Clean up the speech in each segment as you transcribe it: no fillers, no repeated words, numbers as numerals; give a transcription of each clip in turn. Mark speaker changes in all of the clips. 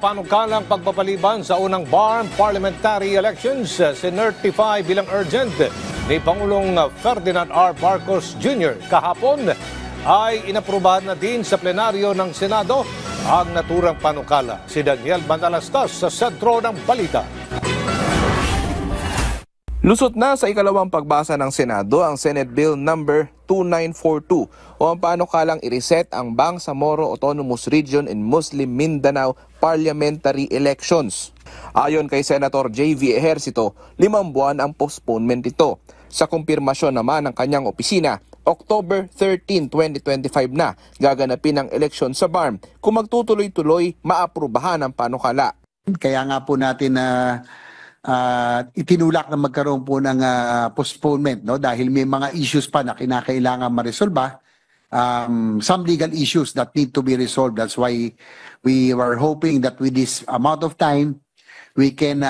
Speaker 1: panukalang pagpapaliban sa unang BARM parliamentary elections sinertify bilang urgent ni Pangulong Ferdinand R. Marcos Jr. Kahapon ay inaprubahan na din sa plenaryo ng Senado ang naturang panukala. Si Daniel Manalastas sa sentro ng balita.
Speaker 2: Lusot na sa ikalawang pagbasa ng Senado ang Senate Bill number 2942 o ang panukalang i-reset ang Bangsamoro Autonomous Region in Muslim Mindanao parliamentary elections. Ayon kay Senator J.V. Ejercito, 5 buwan ang postponement ito. Sa kumpirmasyon naman ng kanyang opisina, October 13, 2025 na gaganapin ang eleksyon sa BARM kung magtutuloy-tuloy maaprubahan ang panukala.
Speaker 3: Kaya nga po natin na itinulak na magkaroon po ng postponement, no? Dahil may mga issues pa na kinakailangan maresolba, some legal issues that need to be resolved. That's why we were hoping that with this amount of time, we can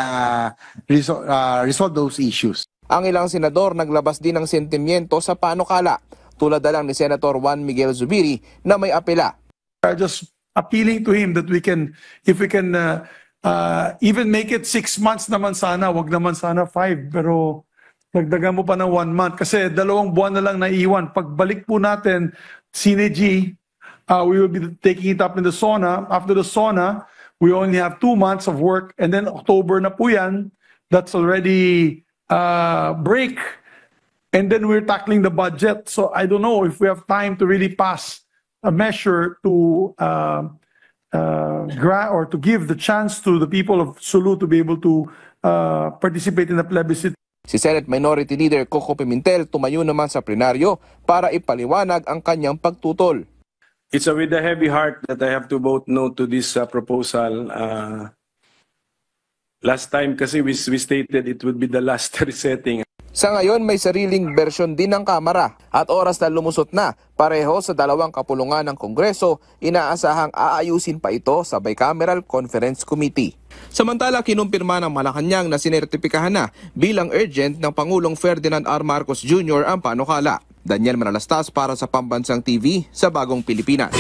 Speaker 3: resolve those issues.
Speaker 2: Ang ilang senador naglabas din ng sentimiento sa panukala, tulad na lang ni Senator Juan Miguel Zubiri na may apela.
Speaker 4: Just appealing to him that we can, if we can even make it 6 months naman sana, wag naman sana 5, pero dagdagan mo pa ng 1 month kasi 2 buwan na lang naiiwan. Pagbalik po natin, Synergy, we will be taking it up in the SONA. After the SONA, we only have 2 months of work and then October na po yan. That's already break. And then we're tackling the budget. So I don't know if we have time to really pass a measure to or to give the chance to the people of Sulu to be able to participate in the plebiscite.
Speaker 2: Si Senate Minority Leader Coco Pimentel tumayo naman sa plenaryo para ipaliwanag ang kanyang pagtutol.
Speaker 5: It's with a heavy heart that I have to vote no to this proposal. Last time kasi we stated it would be the last resetting.
Speaker 2: Sa ngayon may sariling bersyon din ng Kamara at oras na lumusot na pareho sa 2 kapulungan ng Kongreso, inaasahang aayusin pa ito sa Bicameral Conference Committee. Samantala kinumpirma ng Malacanang na sinertipikahan na bilang urgent ng Pangulong Ferdinand R. Marcos Jr. ang panukala. Daniel Manalastas para sa Pambansang TV sa Bagong Pilipinas.